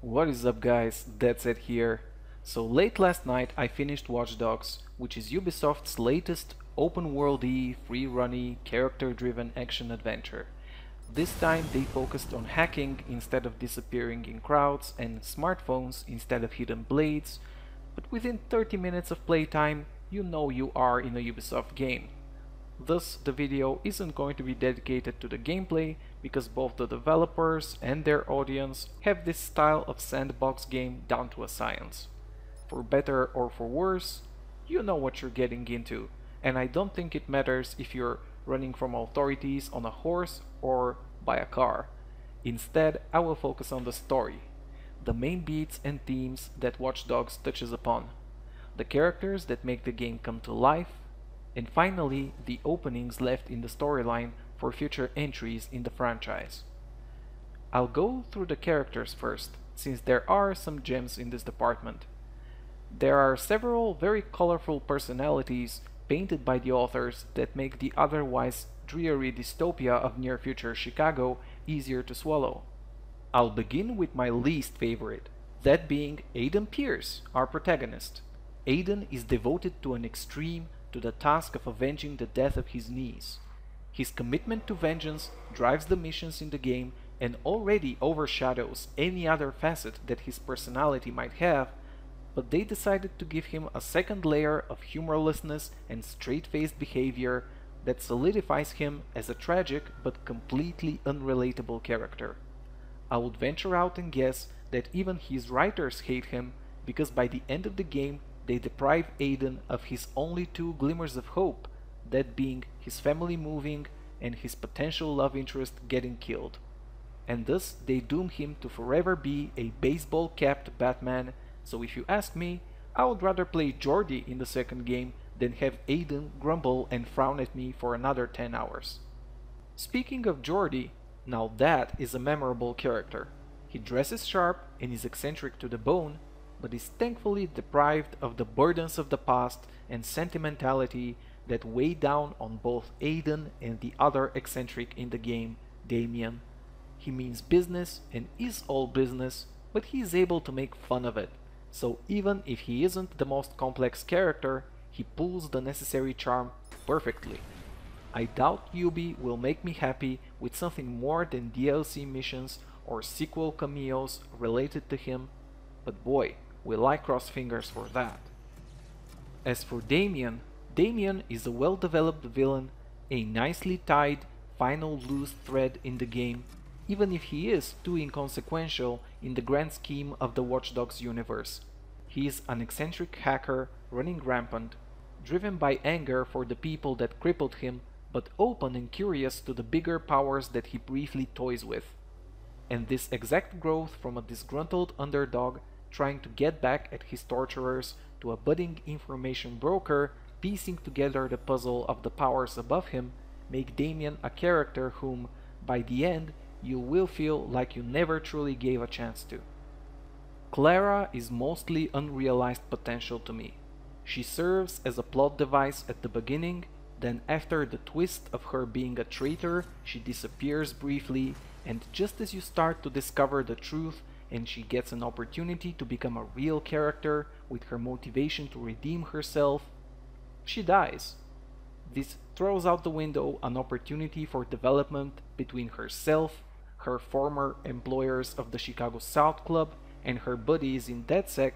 What is up guys, that's it here. So late last night I finished Watch Dogs, which is Ubisoft's latest open-world-y, free-runny, character-driven action-adventure. This time they focused on hacking instead of disappearing in crowds and smartphones instead of hidden blades, but within 30 minutes of playtime you know you are in a Ubisoft game. Thus, the video isn't going to be dedicated to the gameplay because both the developers and their audience have this style of sandbox game down to a science. For better or for worse, you know what you're getting into, and I don't think it matters if you're running from authorities on a horse or by a car. Instead, I will focus on the story, the main beats and themes that Watch Dogs touches upon, the characters that make the game come to life, and finally, the openings left in the storyline for future entries in the franchise. I'll go through the characters first, since there are some gems in this department. There are several very colorful personalities painted by the authors that make the otherwise dreary dystopia of near-future Chicago easier to swallow. I'll begin with my least favorite, that being Aiden Pierce, our protagonist. Aiden is devoted to an extreme to the task of avenging the death of his niece. His commitment to vengeance drives the missions in the game and already overshadows any other facet that his personality might have, but they decided to give him a second layer of humorlessness and straight-faced behavior that solidifies him as a tragic but completely unrelatable character. I would venture out and guess that even his writers hate him because by the end of the game they deprive Aiden of his only two glimmers of hope, that being his family moving and his potential love interest getting killed. And thus they doom him to forever be a baseball-capped Batman, so if you ask me, I would rather play Jordy in the second game than have Aiden grumble and frown at me for another 10 hours. Speaking of Jordy, now that is a memorable character. He dresses sharp and is eccentric to the bone, but is thankfully deprived of the burdens of the past and sentimentality that weigh down on both Aiden and the other eccentric in the game, Damien. He means business and is all business, but he is able to make fun of it, so even if he isn't the most complex character, he pulls the necessary charm perfectly. I doubt Ubi will make me happy with something more than DLC missions or sequel cameos related to him, but boy, will I cross fingers for that. As for Damien, Damien is a well-developed villain, a nicely tied final loose thread in the game, even if he is too inconsequential in the grand scheme of the Watch Dogs universe. He is an eccentric hacker running rampant, driven by anger for the people that crippled him, but open and curious to the bigger powers that he briefly toys with. And this exact growth from a disgruntled underdog trying to get back at his torturers to a budding information broker piecing together the puzzle of the powers above him make Damien a character whom, by the end, you will feel like you never truly gave a chance to. Clara is mostly unrealized potential to me. She serves as a plot device at the beginning, then after the twist of her being a traitor, she disappears briefly, and just as you start to discover the truth and she gets an opportunity to become a real character with her motivation to redeem herself, she dies. This throws out the window an opportunity for development between herself, her former employers of the Chicago South Club, and her buddies in DedSec,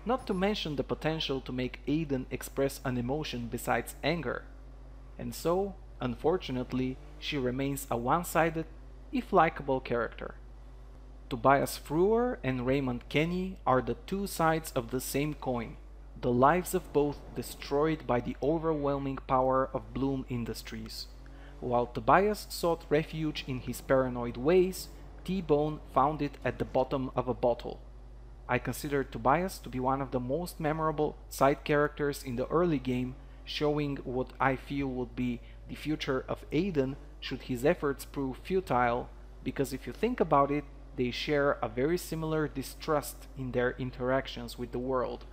not to mention the potential to make Aiden express an emotion besides anger. And so, unfortunately, she remains a one-sided, if likable character. Tobias Frewer and Raymond Kenny are the two sides of the same coin, the lives of both destroyed by the overwhelming power of Bloom Industries. While Tobias sought refuge in his paranoid ways, T-Bone found it at the bottom of a bottle. I consider Tobias to be one of the most memorable side characters in the early game, showing what I feel would be the future of Aiden should his efforts prove futile, because if you think about it, they share a very similar distrust in their interactions with the world.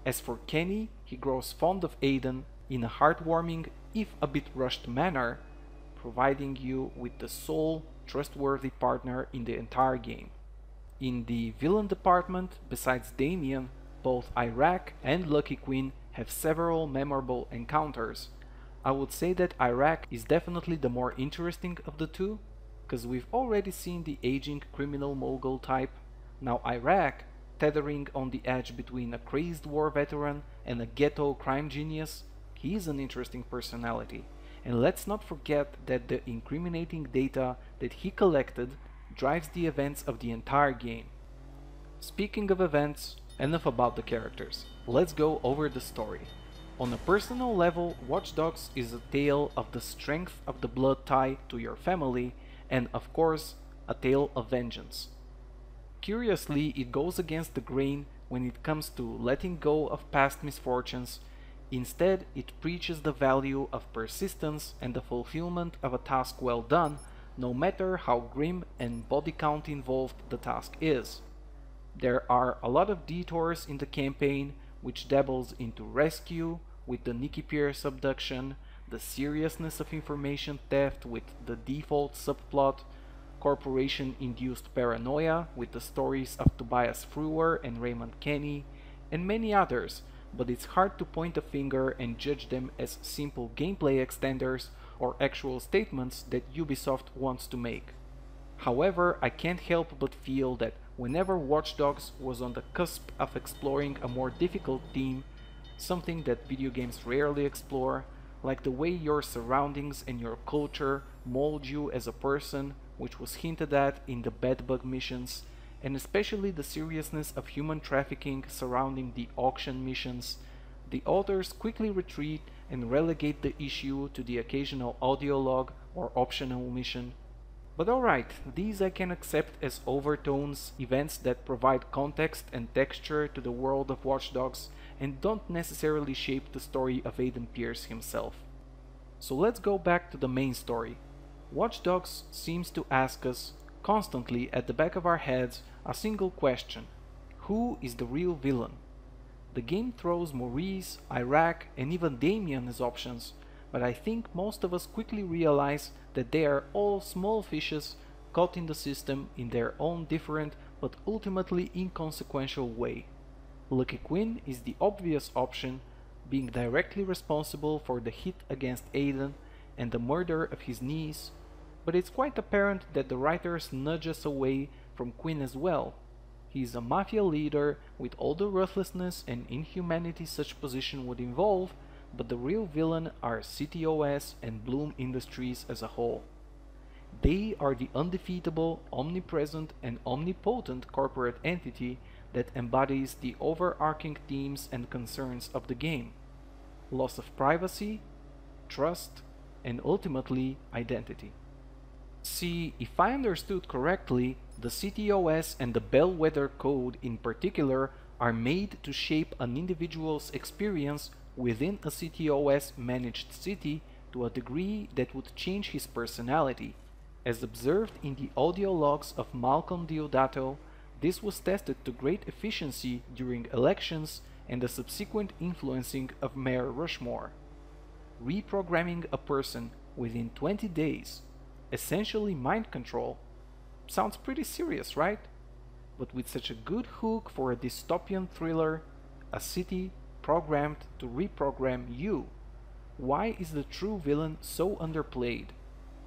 As for Kenny, he grows fond of Aiden in a heartwarming, if a bit rushed manner, providing you with the sole trustworthy partner in the entire game. In the villain department, besides Damien, both Iraq and Lucky Quinn have several memorable encounters. I would say that Iraq is definitely the more interesting of the two, because we've already seen the aging criminal mogul type. Now Iraq, tethering on the edge between a crazed war veteran and a ghetto crime genius, he's an interesting personality. And let's not forget that the incriminating data that he collected drives the events of the entire game. Speaking of events, enough about the characters. Let's go over the story. On a personal level, Watch Dogs is a tale of the strength of the blood tie to your family and, of course, a tale of vengeance. Curiously, it goes against the grain when it comes to letting go of past misfortunes. Instead, it preaches the value of persistence and the fulfillment of a task well done, no matter how grim and body count involved the task is. There are a lot of detours in the campaign, which dabbles into rescue with the Nikki Pierce abduction, the seriousness of information theft with the default subplot, corporation-induced paranoia with the stories of Tobias Frewer and Raymond Kenny, and many others, but it's hard to point a finger and judge them as simple gameplay extenders or actual statements that Ubisoft wants to make. However, I can't help but feel that whenever Watch Dogs was on the cusp of exploring a more difficult theme, something that video games rarely explore, like the way your surroundings and your culture mold you as a person, which was hinted at in the bedbug missions, and especially the seriousness of human trafficking surrounding the auction missions, the authors quickly retreat and relegate the issue to the occasional audio log or optional mission. But alright, these I can accept as overtones, events that provide context and texture to the world of Watch Dogs and don't necessarily shape the story of Aiden Pierce himself. So let's go back to the main story. Watch Dogs seems to ask us, constantly at the back of our heads, a single question: who is the real villain? The game throws Maurice, Iraq, and even Damien as options, but I think most of us quickly realize that they are all small fishes caught in the system in their own different but ultimately inconsequential way. Lucky Quinn is the obvious option, being directly responsible for the hit against Aiden and the murder of his niece, but it's quite apparent that the writers nudge us away from Quinn as well. He is a mafia leader with all the ruthlessness and inhumanity such position would involve, but the real villain are CTOS and Bloom Industries as a whole. They are the undefeatable, omnipresent and omnipotent corporate entity that embodies the overarching themes and concerns of the game: loss of privacy, trust, and ultimately identity. See, if I understood correctly, the CTOS and the Bellwether Code in particular are made to shape an individual's experience within a CTOS managed city to a degree that would change his personality. As observed in the audio logs of Malcolm Diodato, this was tested to great efficiency during elections and the subsequent influencing of Mayor Rushmore. Reprogramming a person within 20 days, essentially mind control, sounds pretty serious, right? But with such a good hook for a dystopian thriller, a city programmed to reprogram you, why is the true villain so underplayed?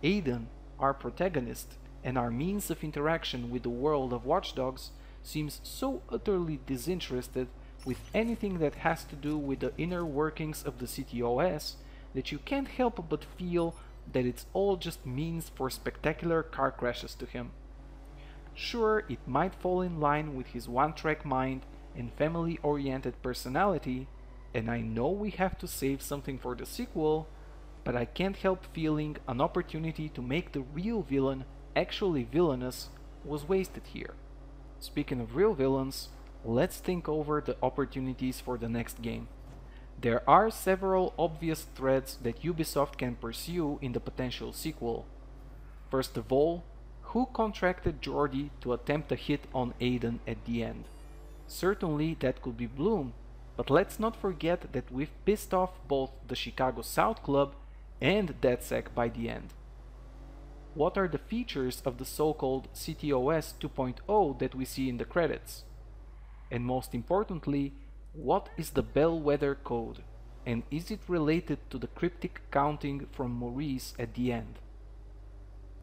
Aiden, our protagonist, and our means of interaction with the world of Watch Dogs seems so utterly disinterested with anything that has to do with the inner workings of the CTOS that you can't help but feel that it's all just means for spectacular car crashes to him. Sure, it might fall in line with his one-track mind and family-oriented personality, and I know we have to save something for the sequel, but I can't help feeling an opportunity to make the real villain actually villainous was wasted here. Speaking of real villains, let's think over the opportunities for the next game. There are several obvious threads that Ubisoft can pursue in the potential sequel. First of all, who contracted Jordi to attempt a hit on Aiden at the end? Certainly that could be Bloom, but let's not forget that we've pissed off both the Chicago South Club and DedSec by the end. what are the features of the so-called CTOS 2.0 that we see in the credits? And most importantly, what is the bellwether code? And is it related to the cryptic counting from Maurice at the end?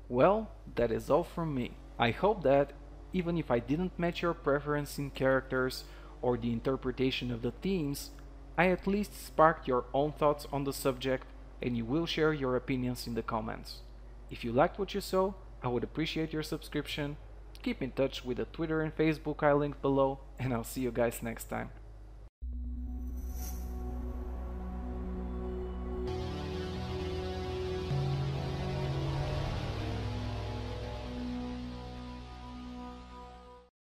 Well, that is all from me. I hope that, even if I didn't match your preference in characters or the interpretation of the themes, I at least sparked your own thoughts on the subject and you will share your opinions in the comments. If you liked what you saw, I would appreciate your subscription. Keep in touch with the Twitter and Facebook I linked below, and I'll see you guys next time.